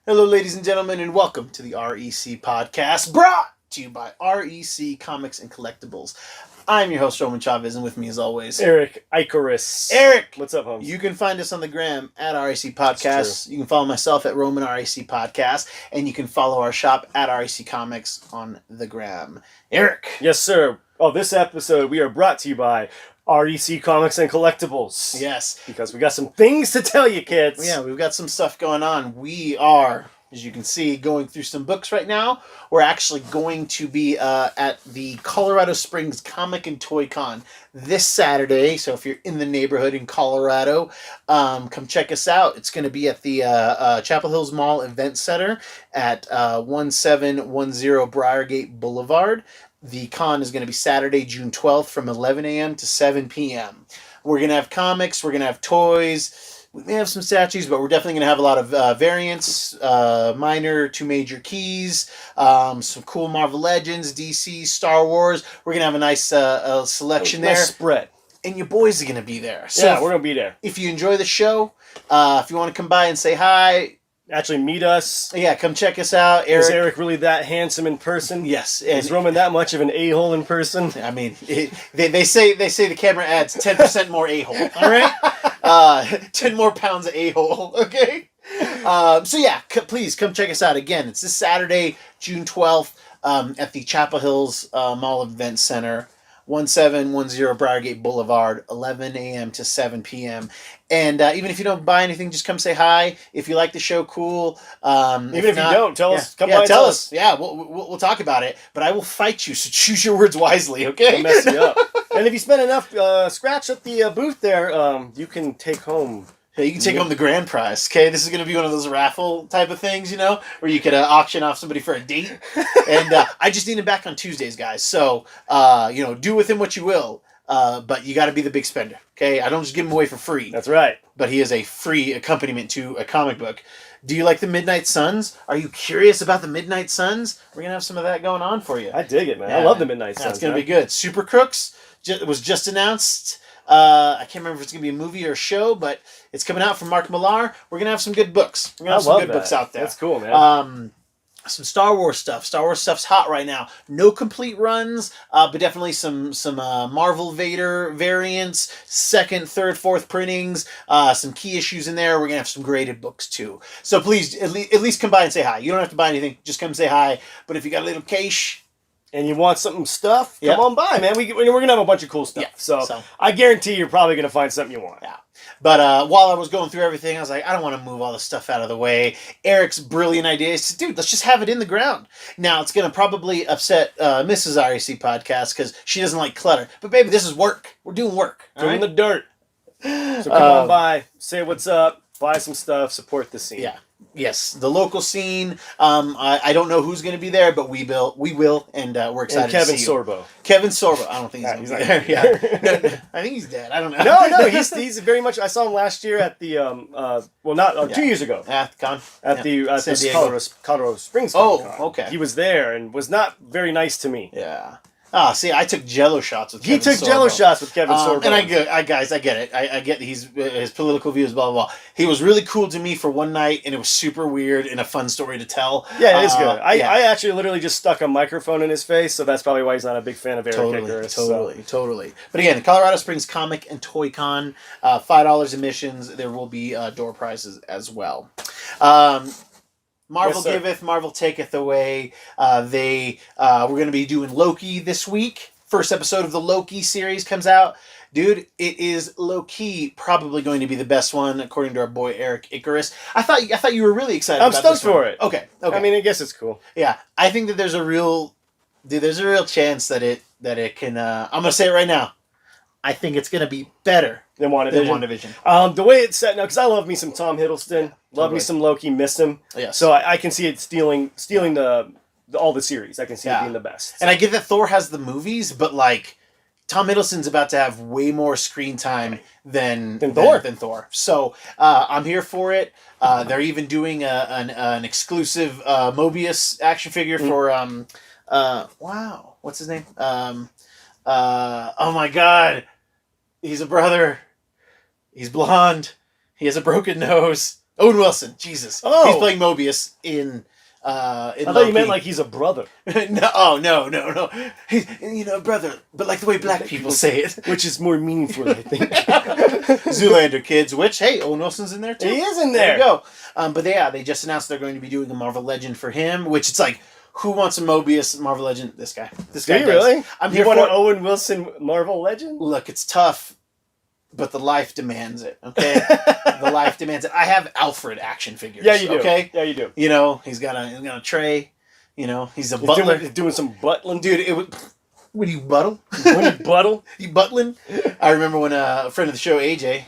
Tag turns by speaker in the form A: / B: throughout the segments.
A: Hello, ladies and gentlemen, and welcome to the REC podcast, brought to you by REC Comics and Collectibles. I'm your host, Roman Chavez, and with me, as always,
B: Erik, Icarus.
A: Erik!
B: What's up, Holmes?
A: You can find us on the gram at REC Podcast. You can follow myself at Roman REC Podcast, and you can follow our shop at REC Comics on the gram. Erik!
B: Yes, sir. Oh, this episode we are brought to you by REC Comics and Collectibles.
A: Yes.
B: Because we got some things to tell you, kids.
A: Yeah, we've got some stuff going on. We are, as you can see, going through some books right now. We're actually going to be at the Colorado Springs Comic and Toy Con this Saturday. So if you're in the neighborhood in Colorado, come check us out. It's going to be at the Chapel Hills Mall Event Center at 1710 Briargate Blvd. The con is going to be Saturday, June 12th from 11 a.m. to 7 p.m. We're going to have comics. We're going to have toys. We may have some statues, but we're definitely going to have a lot of variants, minor to major keys, some cool Marvel Legends, DC, Star Wars. We're going to have a nice selection there.
B: Nice spread.
A: And your boys are going to be there. So
B: yeah, we're going to be there.
A: If you enjoy the show, if you want to come by and say hi,
B: actually meet us.
A: yeah, come check us out.
B: Is Erik really that handsome in person?
A: Yes.
B: Is Roman that much of an a-hole in person?
A: I mean, they say the camera adds 10% more a-hole. All right, 10 more pounds of a-hole. Okay. So yeah, please come check us out again. It's this Saturday, June 12th, at the Chapel Hills Mall Event Center. 1710 Briargate Blvd, 11 a.m. to 7 p.m. And even if you don't buy anything, just come say hi. If you like the show, cool.
B: Even if you don't, tell us. Come by and
A: tell us. Yeah, we'll talk about it. But I will fight you, so choose your words wisely, okay?
B: Don't mess you up. And if you spend enough scratch at the booth there, you can take home.
A: Yeah, you can take home the grand prize, okay? This is going to be one of those raffle type of things, you know, where you could auction off somebody for a date. And I just need him back on Tuesdays, guys. So, do with him what you will. But you got to be the big spender, okay? I don't just give him away for free.
B: That's right.
A: But he is a free accompaniment to a comic book. Do you like the Midnight Suns? Are you curious about the Midnight Suns? We're going to have some of that going on for you.
B: I dig it, man. Yeah, I love the Midnight Suns.
A: It's going to be good. Super Crooks was just announced. I can't remember if it's going to be a movie or a show, but it's coming out from Mark Millar. We're going to have some good books. We're going to have some good books out there.
B: That's cool, man.
A: Some Star Wars stuff. Star Wars stuff's hot right now. No complete runs, but definitely some Marvel Vader variants, second, third, fourth printings, some key issues in there. We're going to have some graded books too. So please, at least come by and say hi. You don't have to buy anything. Just come say hi. But if you got a little cash
B: and you want some stuff, come on by, man. We're going to have a bunch of cool stuff. Yeah, so I guarantee you're probably going to find something you want.
A: Yeah. But while I was going through everything, I was like, I don't want to move all this stuff out of the way. Erik's brilliant idea is, dude, let's just have it in the ground. Now, it's going to probably upset Mrs. REC Podcast because she doesn't like clutter. But, baby, this is work. We're doing work.
B: Doing the dirt. So come on by, say what's up, buy some stuff, support the scene.
A: Yeah. Yes, the local scene. I don't know who's going to be there, but we will, and we're excited.
B: And Kevin
A: to see
B: Sorbo.
A: Kevin Sorbo. I don't think he's there. Yeah, no, I think he's dead. I don't know.
B: No, he's very much. I saw him last year at the 2 years ago
A: at the con
B: at the Colorado Springs.
A: Con. Okay.
B: He was there and was not very nice to me.
A: Yeah. Ah, see, I took Jello shots with Kevin Sorbo.
B: He took Jello shots with Kevin Sorbo.
A: And I get it. I get his political views, blah, blah, blah. He was really cool to me for one night, and it was super weird and a fun story to tell.
B: Yeah, it is good. I actually literally just stuck a microphone in his face, so that's probably why he's not a big fan of Erik Icarus.
A: Totally. But again, the Colorado Springs Comic and Toy Con, $5 admissions. There will be door prizes as well. Marvel giveth, Marvel taketh away. We're going to be doing Loki this week. First episode of the Loki series comes out. Dude, it is low-key probably going to be the best one, according to our boy Erik Icarus. I thought you were really excited about this one.
B: I'm stoked for it.
A: Okay.
B: I mean, I guess it's cool.
A: Yeah, I think that there's a real chance that it can. I'm going to say it right now. I think it's going to be better
B: than WandaVision. The way it's set now, because I love me some Tom Hiddleston, love me some Loki, missed him.
A: Yes.
B: So I can see it stealing all the series. I can see it being the best. So.
A: And I get that Thor has the movies, but like Tom Hiddleston's about to have way more screen time than Thor. So I'm here for it. They're even doing an exclusive Mobius action figure for what's his name? Oh my God. He's a brother. He's blonde. He has a broken nose. Owen Wilson. Jesus.
B: Oh.
A: He's playing Mobius in
B: I thought you meant like he's a brother.
A: no. He's, brother, but like the way black people say it.
B: Which is more meaningful, I think.
A: Zoolander kids, which, hey, Owen Wilson's in there too.
B: He is in there.
A: There you go. But they just announced they're going to be doing a Marvel Legend for him, which it's like, who wants a Mobius Marvel Legend? This guy. This guy
B: Do you really?
A: I'm here
B: want
A: for
B: an Owen Wilson Marvel Legend?
A: Look, it's tough, but the life demands it, okay? The life demands it. I have Alfred action figures.
B: Yeah, you do.
A: Okay?
B: Yeah, you do.
A: He's got a tray. He's a butler.
B: Doing some buttling.
A: Dude, when you buttle?
B: When you buttle?
A: You buttling? I remember when a friend of the show, AJ,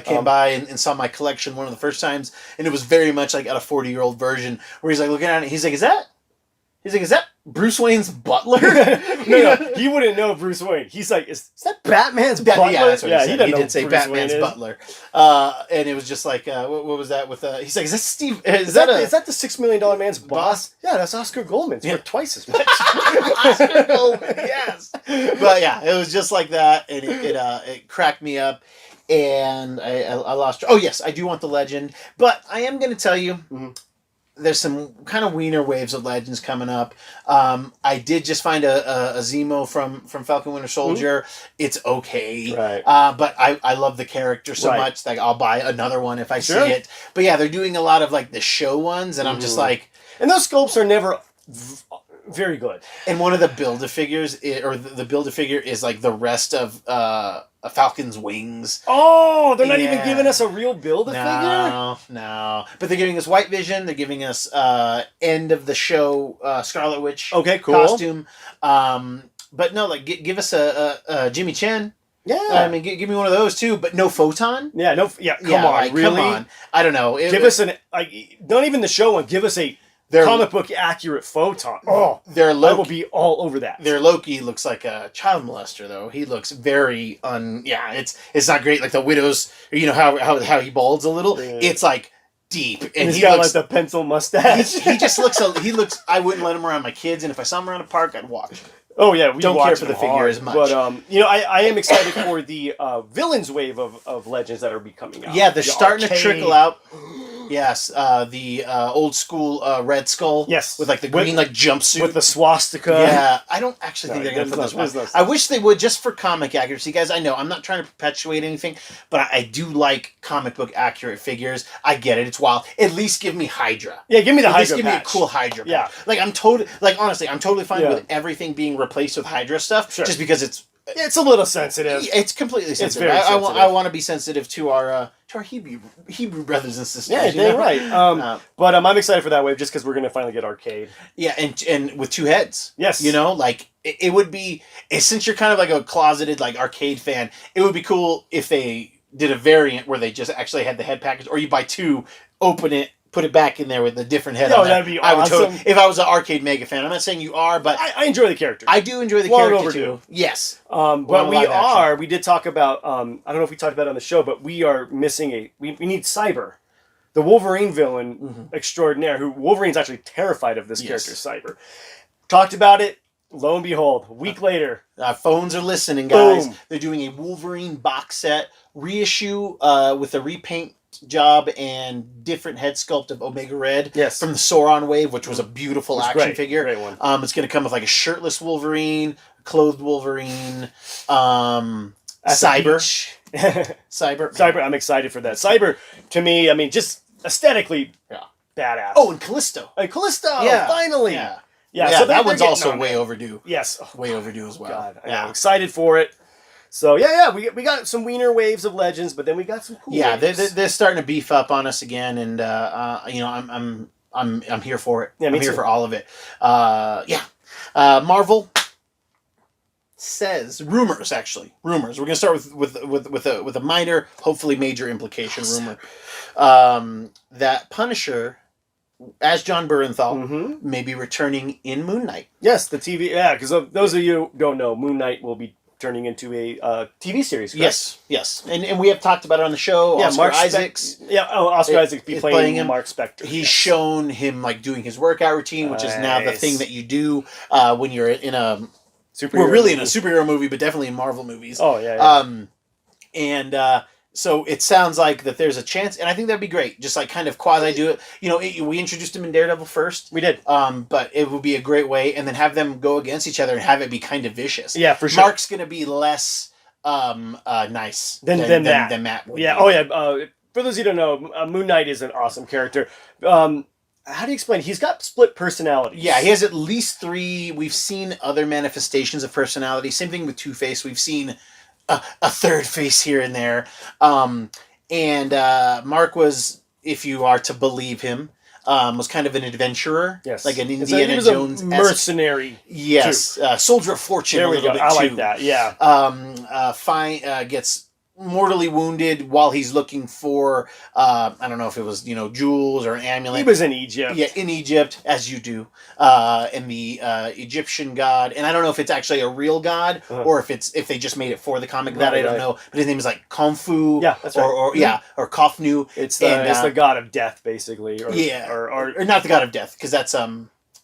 A: came by and saw my collection one of the first times, and it was very much like a 40-year-old version, where he's like looking at it, he's like, is that Bruce Wayne's butler?
B: No, he wouldn't know Bruce Wayne. He's like, is that Batman's butler?
A: Yeah, that's what he said. He did say
B: Bruce
A: Batman's butler. And it was just like, what was that with, he's like, is that Steve, is that
B: the $6 million man's boss? Yeah, that's Oscar Goldman. It's worth twice as much.
A: Oscar Goldman, yes. But yeah, it was just like that, and it cracked me up, and I lost. Oh yes, I do want the Legend, but I am going to tell you, there's some kind of wiener waves of Legends coming up. I did just find a Zemo from Falcon Winter Soldier. It's okay.
B: Right.
A: But I love the character so much that I'll buy another one if I see it. But yeah, they're doing a lot of like the show ones, and I'm just like...
B: And those sculpts are never very good.
A: And one of the Build-A-Figures, the Build-A-Figure is like the rest of a Falcon's wings.
B: Oh, they're not even giving us a real Build-A-Figure?
A: No. But they're giving us White Vision. They're giving us end of the show Scarlet Witch costume. But no, like give us a Jimmy Chen.
B: Yeah.
A: I mean, give me one of those too, but no Photon.
B: Yeah, come on, really?
A: Come on. I don't know.
B: Give us not even the show one. Give us a comic book accurate Photon. Oh, I will be all over that.
A: Their Loki looks like a child molester, though. He looks very it's not great. Like the Widow's, how he balds a little. Yeah. It's like deep,
B: and he's got like the pencil mustache.
A: He just looks. I wouldn't let him around my kids, and if I saw him around a park, I'd watch.
B: Oh yeah, we
A: don't care for the figure as much.
B: But I am excited for the villains wave of Legends that are coming out.
A: Yeah, they're starting to trickle out. Yes, the old school Red Skull.
B: Yes,
A: with like the green jumpsuit
B: with the swastika.
A: Yeah, I don't actually think they're going to put this one. I wish they would, just for comic accuracy, guys. I know I'm not trying to perpetuate anything, but I do like comic book accurate figures. I get it; it's wild. At least give me Hydra.
B: Yeah, give me the Hydra.
A: At least give me a cool Hydra.
B: Yeah,
A: honestly, I'm totally fine with everything being replaced with Hydra stuff, just because
B: it's a little sensitive.
A: It's completely sensitive.
B: It's very sensitive.
A: I want to be sensitive to our Hebrew brothers and sisters.
B: Yeah, they're right. But I'm excited for that wave just because we're going to finally get arcade.
A: Yeah, and with two heads.
B: Yes.
A: It would be, since you're kind of like a closeted arcade fan, it would be cool if they did a variant where they just actually had the head package, or you buy two, open it, put it back in there with a different head.
B: Oh, that'd be awesome.
A: If I was an arcade mega fan, I'm not saying you are, but
B: I enjoy the character.
A: I do enjoy the character too. Yes.
B: But we did talk about, I don't know if we talked about it on the show, but we are missing we need Cyber. The Wolverine villain extraordinaire, who Wolverine's actually terrified of this character, Cyber. Talked about it. Lo and behold, a week later.
A: Phones are listening, guys.
B: Boom.
A: They're doing a Wolverine box set reissue with a repaint job and different head sculpt of Omega Red from the Sauron wave, which was a beautiful action figure.
B: Great one.
A: It's going to come with a shirtless Wolverine, clothed Wolverine, Cyber.
B: Cyber, I'm excited for that. Cyber, to me, just aesthetically, badass.
A: Oh, and Callisto.
B: Finally.
A: Yeah, so that one's also way overdue.
B: Yes.
A: Way overdue as well.
B: God, I'm excited for it. So, we got some wiener waves of Legends, but then we got some cool waves.
A: They're starting to beef up on us again, and, I'm here for it.
B: Yeah,
A: I'm here for all of it. Marvel says, rumors. We're going to start with a minor, hopefully major implication rumor. That Punisher, as John Bernthal, may be returning in Moon Knight.
B: Yes, the TV. Yeah, because those of you who don't know, Moon Knight will be turning into a TV series. Correct?
A: Yes. And we have talked about it on the show.
B: Yeah,
A: Oscar Isaacs.
B: Oscar Isaacs be playing him. Mark Spector.
A: He's shown him doing his workout routine, which is now the thing that you do when you're in a superhero. We're really in a superhero movie, but definitely in Marvel movies.
B: Oh yeah.
A: And So it sounds like that there's a chance, and I think that'd be great. Just like kind of quasi do it. You know, we introduced him in Daredevil first.
B: We did.
A: But it would be a great way, and then have them go against each other and have it be kind of vicious.
B: Yeah, for sure.
A: Mark's gonna be less nice
B: than Matt.
A: Than Matt would
B: yeah.
A: be.
B: Oh yeah. For those of you who don't know, Moon Knight is an awesome character. How do you explain? He's got split personalities.
A: Yeah, he has at least 3. We've seen other manifestations of personality. Same thing with Two-Face. We've seen a third face here and there. And Mark was, if you are to believe him, was kind of an adventurer.
B: Yes.
A: Like an
B: He
A: Indiana
B: was
A: Jones.
B: a mercenary.
A: Yes. Soldier of Fortune
B: There
A: a
B: we
A: little
B: go.
A: bit
B: I like
A: too.
B: that. Yeah.
A: Gets mortally wounded while he's looking for I don't know if it was jewels or an amulet.
B: He was in Egypt.
A: Yeah, in Egypt, as you do, in the Egyptian god, and I don't know if it's actually a real god or if they just made it for the comic. That I don't know. But his name is like Kongfu.
B: Yeah, that's right.
A: Or Kofnu.
B: It's the god of death, basically.
A: Or not the god of death, because that's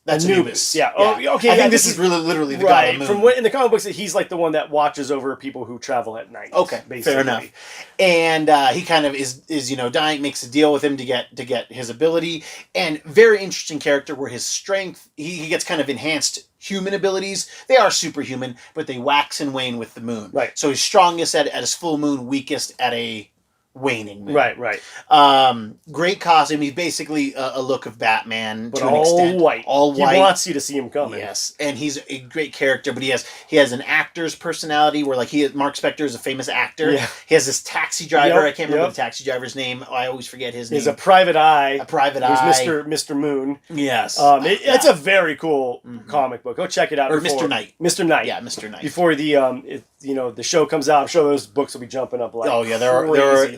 A: Anubis.
B: Yeah. Oh, okay.
A: I think this is really literally the god of the moon.
B: From what in the comic books, he's like the one that watches over people who travel at night.
A: Okay,
B: basically.
A: Fair enough. And he kind of is dying, makes a deal with him to get his ability, and very interesting character where his strength he gets kind of enhanced human abilities. They are superhuman, but they wax and wane with the moon.
B: Right.
A: So he's strongest at his full moon, weakest at a waning moon.
B: Right.
A: Great costume. He's basically a look of Batman,
B: but
A: to an extent.
B: All white. He wants you to see him coming.
A: Yes, and he's a great character, but he has an actor's personality where like Mark Spector is a famous actor.
B: Yeah.
A: He has this taxi driver. I can't remember the taxi driver's name. I always forget his name.
B: He's a private eye.
A: A private eye.
B: Mr. Moon.
A: Yes.
B: It's a very cool comic book. Go check it out.
A: Or Mr. Knight.
B: Mr. Knight.
A: Yeah, Mr. Knight.
B: Before the show comes out, I'm sure those books will be jumping up like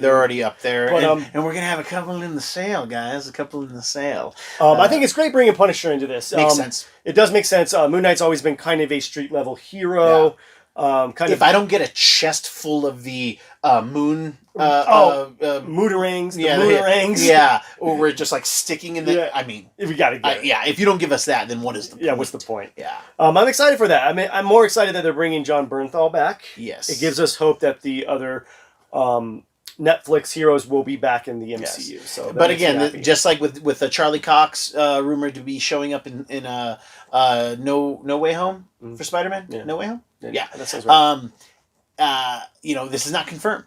A: they're already up there.
B: But,
A: and we're gonna have a couple in the sale, guys. A couple in the sale.
B: I think it's great bringing Punisher into this.
A: Makes sense.
B: It does make sense. Moon Knight's always been kind of a street level hero.
A: Yeah. I don't get a chest full of the moon.
B: Moonerangs. Moonerangs.
A: Yeah, or we're just like sticking in the.
B: Yeah.
A: I mean,
B: we gotta get it.
A: Yeah, if you don't give us that, then what is the point?
B: Yeah, what's the point?
A: Yeah.
B: I'm excited for that. I mean, I'm more excited that they're bringing John Bernthal back.
A: Yes.
B: It gives us hope that the other Netflix heroes will be back in the MCU.
A: Yes.
B: So,
A: but again, just like with Charlie Cox rumored to be showing up in No Way Home for Spider-Man.
B: Yeah.
A: No Way Home. Yeah,
B: that sounds right.
A: This is not confirmed.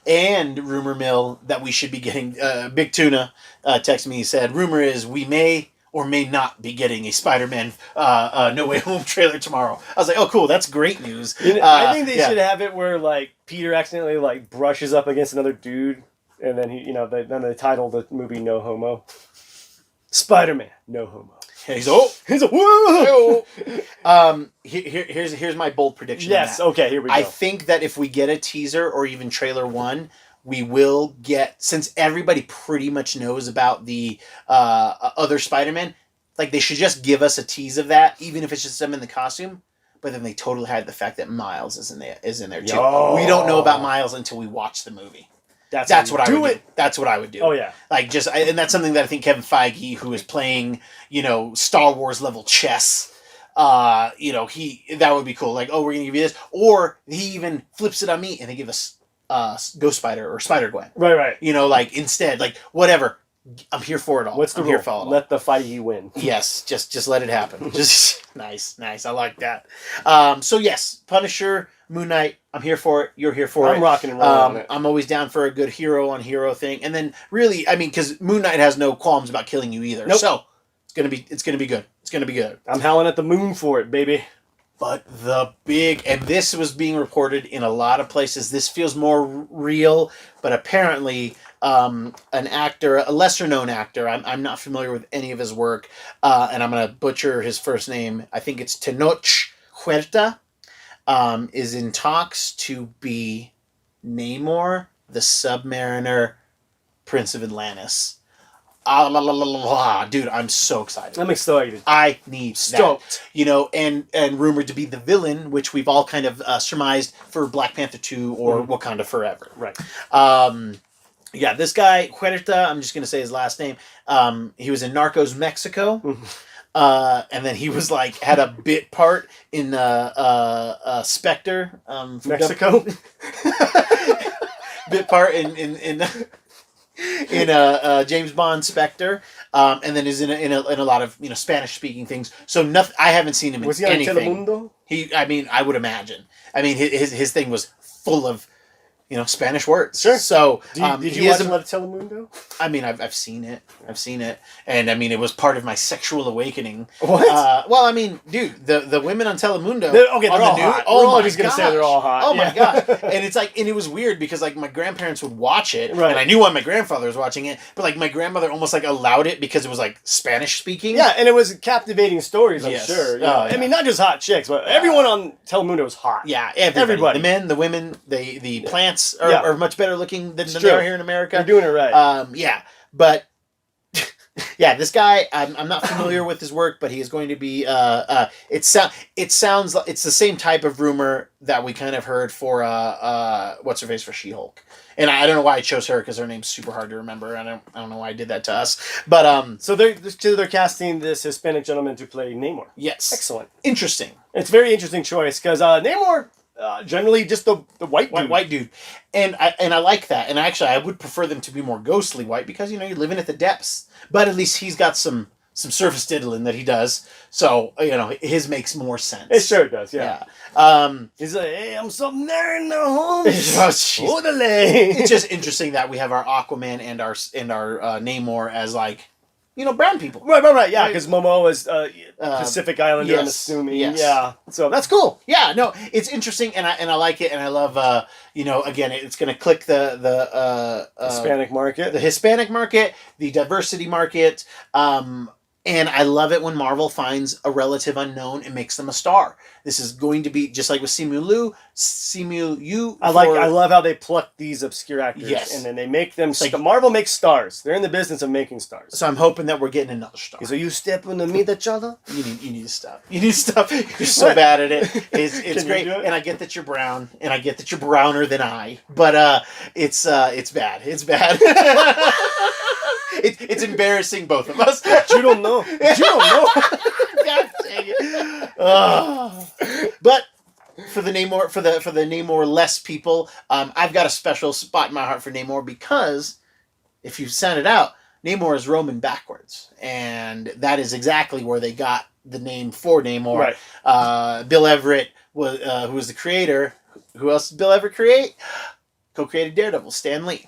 A: And rumor mill that we should be getting Big Tuna texted me. He said, rumor is we may or may not be getting a Spider-Man No Way Home trailer tomorrow. I was like, oh, cool. That's great news.
B: I think they should have it where like Peter accidentally like brushes up against another dude, and then then they title the movie No Homo. Spider-Man No Homo.
A: He's a whoa. Here's my bold prediction.
B: Yes. Okay. Here we go.
A: I think that if we get a teaser or even trailer 1, we will get, since everybody pretty much knows about the other Spider-Man, like they should just give us a tease of that, even if it's just them in the costume. But then they totally hide the fact that Miles is in there too.
B: Yo.
A: We don't know about Miles until we watch the movie. That's what I would do. That's what I would do.
B: Oh yeah.
A: Like and that's something that I think Kevin Feige, who is playing, Star Wars level chess, that would be cool. Like, oh, we're gonna give you this, or he even flips it on me and they give us Ghost Spider or Spider-Gwen.
B: Right.
A: Like instead, like whatever. I'm here for it all.
B: What's the rule? Let the Feige win.
A: Yes, just let it happen. Just nice. I like that. So yes, Punisher, Moon Knight. I'm here for it. You're here for it.
B: I'm rocking and rolling on it.
A: I'm always down for a good hero on hero thing. And then really, I mean, because Moon Knight has no qualms about killing you either.
B: Nope.
A: So it's gonna be good. It's gonna be good.
B: I'm howling at the moon for it, baby.
A: But and this was being reported in a lot of places. This feels more real, but apparently an actor, a lesser known actor, I'm not familiar with any of his work, and I'm going to butcher his first name. I think it's Tenoch Huerta, is in talks to be Namor, the Submariner, Prince of Atlantis. Dude, I'm so excited.
B: I'm excited.
A: I need
B: stoked.
A: That. And rumored to be the villain, which we've all kind of surmised for Black Panther 2 or Wakanda Forever.
B: Right.
A: Yeah, this guy, Huerta, I'm just going to say his last name. He was in Narcos Mexico. And then he was had a bit part in Spectre.
B: Mexico?
A: bit part in James Bond Spectre, and then is in a lot of Spanish speaking things. So nothing. I haven't seen him in
B: Was he on
A: anything.
B: Telemundo?
A: I mean, I would imagine. I mean, his thing was full of Spanish words.
B: Sure.
A: So
B: Did you watch a lot of Telemundo?
A: I mean, I've seen it. And I mean, it was part of my sexual awakening.
B: What?
A: Well, I mean, dude, the women on Telemundo.
B: They're all hot.
A: Oh
B: We're just gonna say they're all hot.
A: Oh my god! And it's like, and it was weird because like my grandparents would watch it,
B: right.
A: and I knew why my grandfather was watching it, but like my grandmother almost like allowed it because it was like Spanish speaking.
B: Yeah, and it was captivating stories. I'm
A: Yes.
B: sure.
A: Yeah.
B: I mean, not just hot chicks, but everyone on Telemundo was hot.
A: Yeah,
B: everybody.
A: The men, the women, the plants are much better looking than they are here in America.
B: You're doing it right.
A: Yeah, but yeah, this guy, I'm not familiar with his work, but he is going to be. It sounds like it's the same type of rumor that we kind of heard for what's her face for She-Hulk, and I don't know why I chose her because her name's super hard to remember. I don't know why I did that to us, but
B: so they're casting this Hispanic gentleman to play Namor.
A: Yes,
B: Excellent,
A: interesting.
B: It's a very interesting choice because Namor. Generally, just the white dude,
A: and I like that. And actually, I would prefer them to be more ghostly white because you're living at the depths. But at least he's got some surface diddling that he does, so his makes more sense.
B: It sure does. Yeah. He's like, hey, I'm something there in the home.
A: It's just interesting that we have our Aquaman and our Namor as like. Brown people.
B: Right. Yeah, because Momoa is Pacific Islander, I'm assuming.
A: Yes.
B: Yeah. So that's cool.
A: Yeah, no, it's interesting, and I like it, and I love, again, it's going to click the
B: Hispanic market.
A: The Hispanic market, the diversity market, and I love it when Marvel finds a relative unknown and makes them a star. This is going to be just like with Simu Yu. I
B: love how they pluck these obscure actors,
A: yes,
B: and then they make them. Marvel makes stars. They're in the business of making stars.
A: So I'm hoping that we're getting another star.
B: So you step on to meet each other.
A: You need to stop. You're so bad at it. It's great, and I get that you're brown, and I get that you're browner than I. But it's bad. It's bad. It's embarrassing, both of us.
B: You don't know.
A: God dang it. But for the Namor less people, I've got a special spot in my heart for Namor because if you sound it out, Namor is Roman backwards, and that is exactly where they got the name for Namor.
B: Right.
A: Bill Everett was who was the creator. Who else did Bill Everett create? Co-created Daredevil, Stan Lee.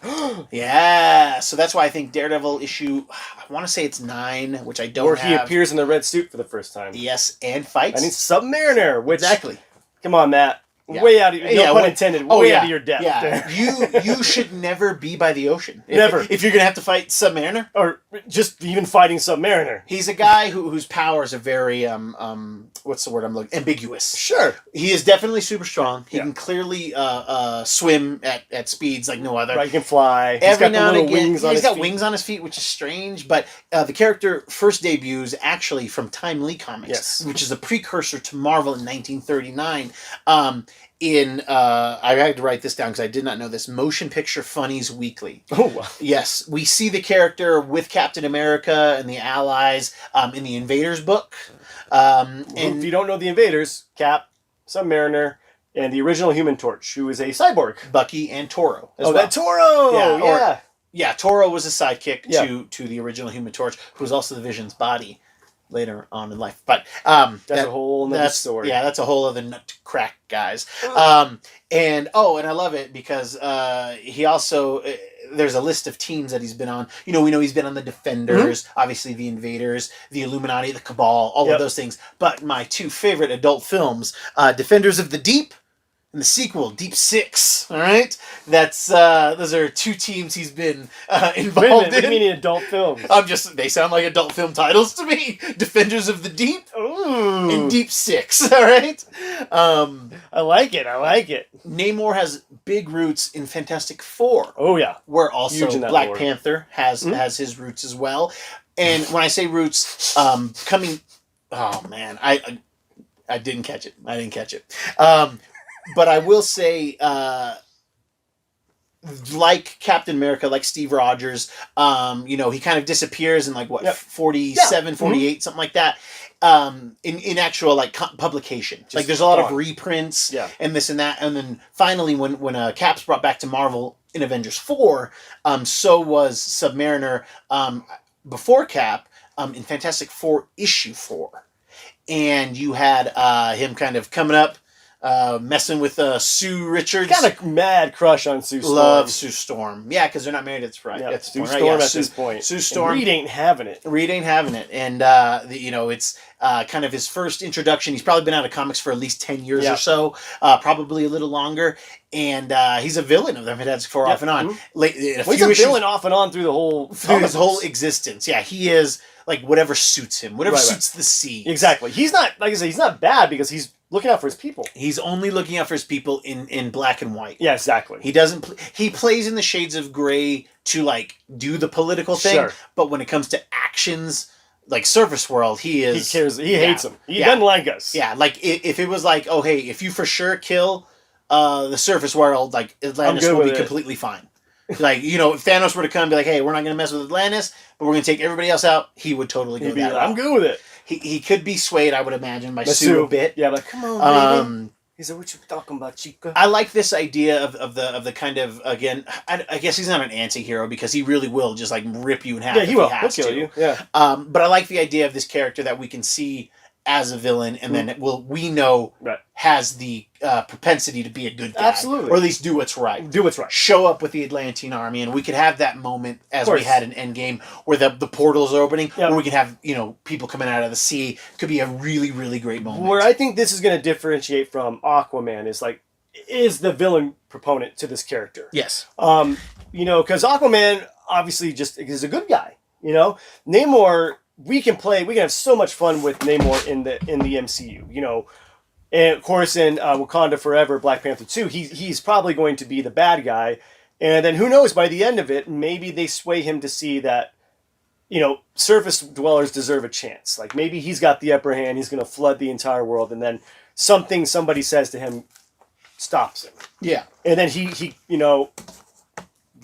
A: Yeah, so that's why I think Daredevil issue, I want to say it's 9, which I don't have.
B: Or he appears in the red suit for the first time.
A: Yes, and fights.
B: And he's Submariner, which...
A: Exactly.
B: Come on, Matt.
A: Yeah.
B: Way out of your... pun intended. Way out of your depth.
A: Yeah. You should never be by the ocean.
B: Never.
A: If you're going to have to fight Submariner.
B: Or just even fighting Submariner.
A: He's a guy whose powers are very, what's the word I'm looking... ambiguous.
B: Sure.
A: He is definitely super strong. He can clearly swim at speeds like no other.
B: Right, he can fly.
A: Every now and again, he's got wings on his feet, which is strange. But the character first debuts actually from Time Lee Comics, which is a precursor to Marvel in 1939. I had to write this down because I did not know this, Motion Picture Funnies Weekly.
B: Oh, wow.
A: Yes, we see the character with Captain America and the Allies in the Invaders book. And
B: if you don't know the Invaders, Cap, Submariner, and the original Human Torch, who is a cyborg.
A: Bucky and Toro as well.
B: That Toro!
A: Yeah, Toro was a sidekick to the original Human Torch, who was also the Vision's body later on in life. But
B: that's a whole other story.
A: Yeah, that's a whole other nut to crack, guys. And I love it because he also there's a list of teams that he's been on. We know he's been on the Defenders, obviously the Invaders, the Illuminati, the Cabal, all of those things. But my 2 favorite adult films, Defenders of the Deep, and the sequel, Deep Six. All right, that's those are 2 teams he's been involved in.
B: What do you mean adult films?
A: They sound like adult film titles to me. Defenders of the Deep.
B: Ooh.
A: And Deep Six. All right.
B: I like it.
A: Namor has big roots in Fantastic Four.
B: Oh yeah.
A: Where also Black Panther has his roots as well. And when I say roots, coming. Oh man, I didn't catch it. But I will say, like Captain America, like Steve Rogers, he kind of disappears in 47, 48, something like that. in actual like publication. Like there's a lot of reprints and this and that. And then finally when Cap's brought back to Marvel in Avengers 4, so was Submariner before Cap in Fantastic Four issue 4. And you had him kind of coming up, messing with Sue Richards.
B: Got a mad crush on Sue Storm.
A: Love Sue Storm. Yeah, because they're not married. That's right.
B: Yeah,
A: that's
B: Sue Storm at this point.
A: Sue Storm.
B: And Reed ain't having it.
A: Reed ain't having it. And, it's kind of his first introduction. He's probably been out of comics for at least 10 years or so, probably a little longer. And he's a villain of the Fantastic Four off and on.
B: Mm-hmm. He's a villain off and on through his
A: whole existence. Yeah, he is like whatever suits him, whatever suits the sea.
B: Exactly. He's not, like I said, he's not bad because he's looking out for his people.
A: He's only looking out for his people in black and white.
B: Yeah, exactly.
A: He doesn't. He plays in the shades of gray to like do the political thing, but when it comes to actions, like surface world, he is.
B: He cares. He hates him. He doesn't like us.
A: Yeah, like if it was like, oh hey, if you for sure kill the surface world, like Atlantis will be completely fine. Like, if Thanos were to come and be like, hey, we're not going to mess with Atlantis, but we're going to take everybody else out, he would totally go that route.
B: I'm good with it.
A: He could be swayed, I would imagine, by Sue a bit.
B: Yeah, like, come on, baby. He said, what you talking about, chica?
A: I like this idea of the kind of, again, I guess he's not an anti-hero because he really will just like rip you in half.
B: Yeah, he will. He'll kill you. Yeah.
A: But I like the idea of this character that we can see as a villain, and then we know has the propensity to be a good guy.
B: Absolutely.
A: Or at least do what's right. Show up with the Atlantean army, and we could have that moment as we had in Endgame where the portals are opening, where we can have, people coming out of the sea. Could be a really, really great moment.
B: Where I think this is going to differentiate from Aquaman is the villain proponent to this character.
A: Yes.
B: Because Aquaman obviously just is a good guy. Namor, we can have so much fun with Namor in the MCU, and of course in Wakanda Forever, Black Panther 2, he's probably going to be the bad guy, and then who knows, by the end of it, maybe they sway him to see that, surface dwellers deserve a chance. Like maybe he's got the upper hand, he's going to flood the entire world, and then somebody says to him stops him.
A: Yeah.
B: And then he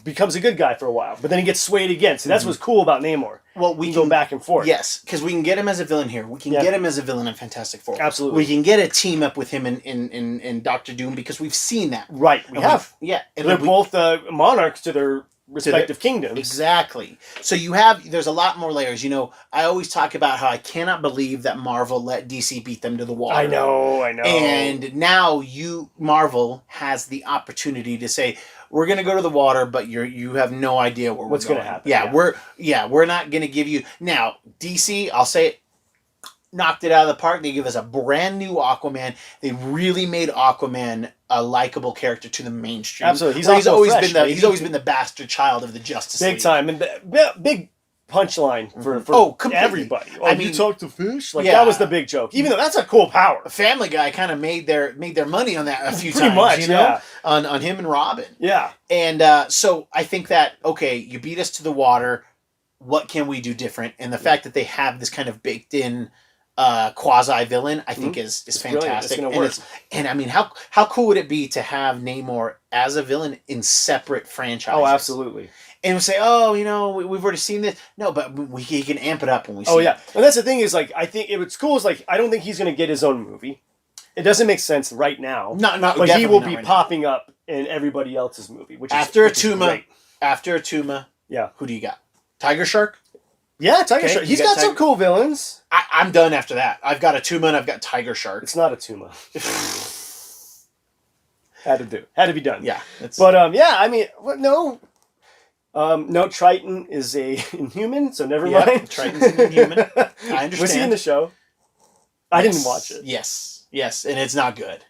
B: becomes a good guy for a while, but then he gets swayed again. So that's what's cool about Namor.
A: Well, we
B: can go back and forth.
A: Yes, because we can get him as a villain here. We can get him as a villain in Fantastic Four.
B: Absolutely.
A: We can get a team up with him in Doctor Doom because we've seen that.
B: Right, we have.
A: Yeah.
B: And they're both monarchs to their respective kingdoms.
A: Exactly. So there's a lot more layers. I always talk about how I cannot believe that Marvel let DC beat them to the water.
B: I know.
A: And now Marvel has the opportunity to say, we're going to go to the water, but you have no idea what's going to happen. We're not going to give you... Now, DC, I'll say it, knocked it out of the park. They give us a brand new Aquaman. They really made Aquaman a likable character to the mainstream.
B: Absolutely.
A: He's always been the bastard child of the Justice League.
B: Big time. And big punchline for everybody. You talk to fish? That was the big joke. Even though that's a cool power.
A: Family Guy kind of made their money on that a few times.
B: Pretty much,
A: on him and Robin.
B: Yeah.
A: And so I think that, okay, you beat us to the water. What can we do different? And the fact that they have this kind of baked in quasi villain, I think is fantastic. And I mean, how cool would it be to have Namor as a villain in separate franchises?
B: Oh, absolutely.
A: And we say, we've already seen this. No, but he can amp it up when we see it.
B: Oh, yeah. And that's the thing is, I think what's cool is, I don't think he's going to get his own movie. It doesn't make sense right now. But he will be popping up in everybody else's movie, which
A: after
B: is
A: great. After Atuma, who do you got? Tiger Shark?
B: Yeah, Tiger Shark. He's got some cool villains.
A: I'm done after that. I've got Atuma and I've got Tiger Shark.
B: It's not Atuma. Had to be done.
A: Yeah.
B: But, no. No, Triton is a Inhuman, so never mind.
A: Triton's an Inhuman. I understand.
B: Was he in the show? I didn't watch it.
A: Yes, and it's not good.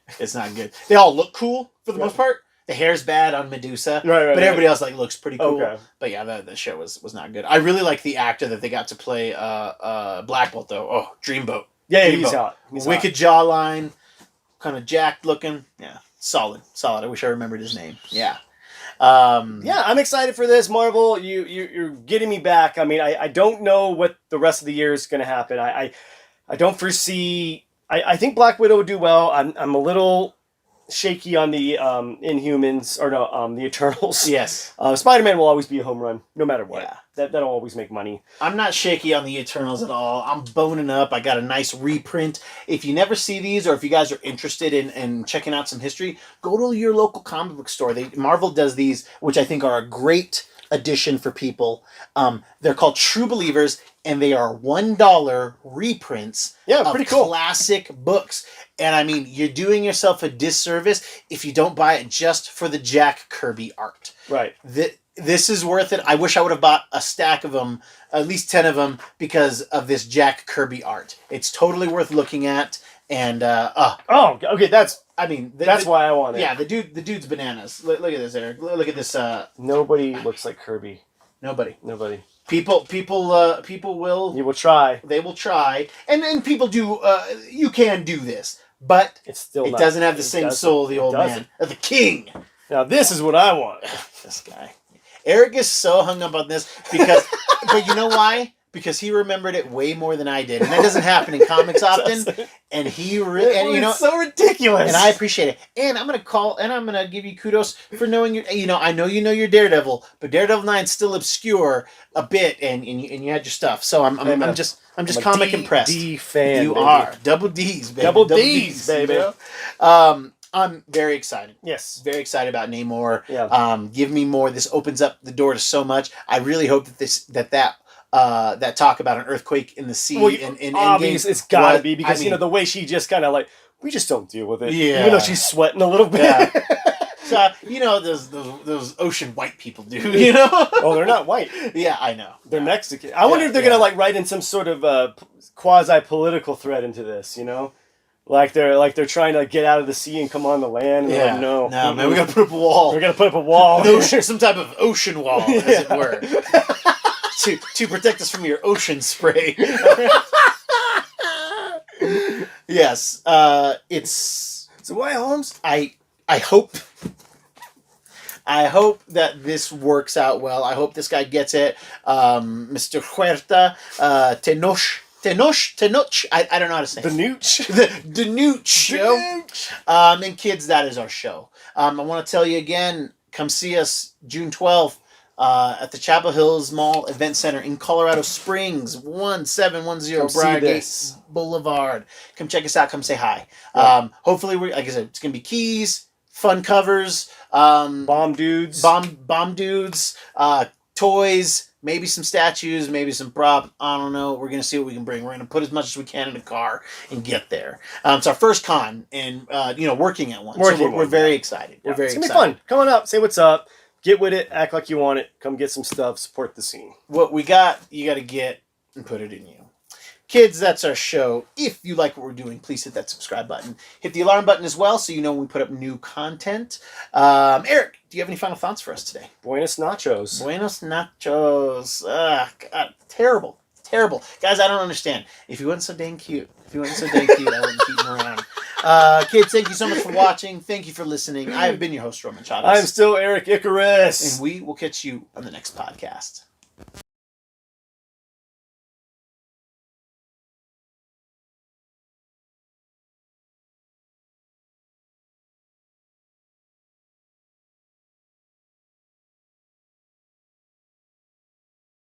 A: They all look cool for the most part. The hair's bad on Medusa, but everybody else looks pretty cool. Okay. But yeah, the show was not good. I really like the actor that they got to play Black Bolt though. Oh, Dreamboat.
B: Yeah, he's hot.
A: Wicked jawline, kind of jacked looking. Yeah, solid. I wish I remembered his name. Yeah.
B: I'm excited for this, Marvel. You're getting me back. I mean, I don't know what the rest of the year is going to happen. I don't foresee. I think Black Widow would do well. I'm a little shaky on the Inhumans the Eternals.
A: Yes.
B: Spider-Man will always be a home run, no matter what.
A: Yeah.
B: that'll always make money.
A: I'm not shaky on the Eternals at all. I'm boning up. I got a nice reprint. If you never see these, or if you guys are interested in checking out some history, go to your local comic book store. Marvel does these, which I think are a great addition for people. They're called True Believers, and they are $1 reprints of
B: pretty cool
A: classic books. And I mean, you're doing yourself a disservice if you don't buy it just for the Jack Kirby art.
B: Right.
A: This is worth it. I wish I would have bought a stack of them, at least 10 of them, because of this Jack Kirby art. It's totally worth looking at. And
B: okay, that's why I want it.
A: Yeah, the dude's bananas. Look at this, Eric. Look at this.
B: Nobody looks like Kirby.
A: Nobody.
B: People
A: will.
B: You will try.
A: They will try, and people do. You can do this, but
B: it
A: doesn't have the same soul of the old man, of the king.
B: Now this is what I want.
A: This guy, Eric is so hung up on this because, but you know why? Because he remembered it way more than I did, and that doesn't happen in comics often. And it's
B: so ridiculous.
A: And I appreciate it. And I'm gonna give you kudos for knowing I know you know your Daredevil, but Daredevil 9's still obscure a bit, and you had your stuff. So I'm just comic impressed.
B: D fan.
A: You are double D's, baby.
B: Double D's, baby.
A: You know? I'm very excited.
B: Yes.
A: Very excited about Namor.
B: Yeah.
A: Give me more. This opens up the door to so much. I really hope that talk about an earthquake in the sea in
B: Endgame. It's gotta be because the way she just kind of we just don't deal with it.
A: Yeah.
B: Even though she's sweating a little bit.
A: Yeah. So those ocean white people do. You know.
B: Oh, they're not white.
A: Yeah, I know.
B: They're Mexican. I wonder if they're gonna write in some sort of quasi political thread into this. Like they're trying to get out of the sea and come on the land. And no,
A: man, we gotta put up a wall.
B: We're gonna put up a wall.
A: Some type of ocean wall, as it were. To protect us from your ocean spray. Yes, it's
B: so why Holmes?
A: I hope that this works out well. I hope this guy gets it. Mr. Huerta, Tenoch. I don't know how to say
B: the Nooch.
A: The Nooch show. And kids, that is our show. I want to tell you again, come see us June 12th. At the Chapel Hills Mall Event Center in Colorado Springs, 1710 Briargate Blvd. Come check us out. Come say hi. Yeah. Hopefully, like I said, it's gonna be keys, fun covers,
B: bomb dudes,
A: toys, maybe some statues, maybe some prop. I don't know. We're gonna see what we can bring. We're gonna put as much as we can in the car and get there. It's our first con, and working at one. We're very excited.
B: Yeah.
A: We're very
B: it's
A: excited.
B: It's gonna be fun. Come on up, say what's up. Get with it, act like you want it, come get some stuff, support the scene.
A: What we got, you got to get and put it in you. Kids, that's our show. If you like what we're doing, please hit that subscribe button. Hit the alarm button as well so you know when we put up new content. Eric, do you have any final thoughts for us today?
B: Buenos nachos.
A: God, terrible. Guys, I don't understand. If he wasn't so dang cute, I wouldn't keep him around. Kids, thank you so much for watching. Thank you for listening. I have been your host, Roman Chavez.
B: I'm still Erik Icarus.
A: And we will catch you on the next podcast.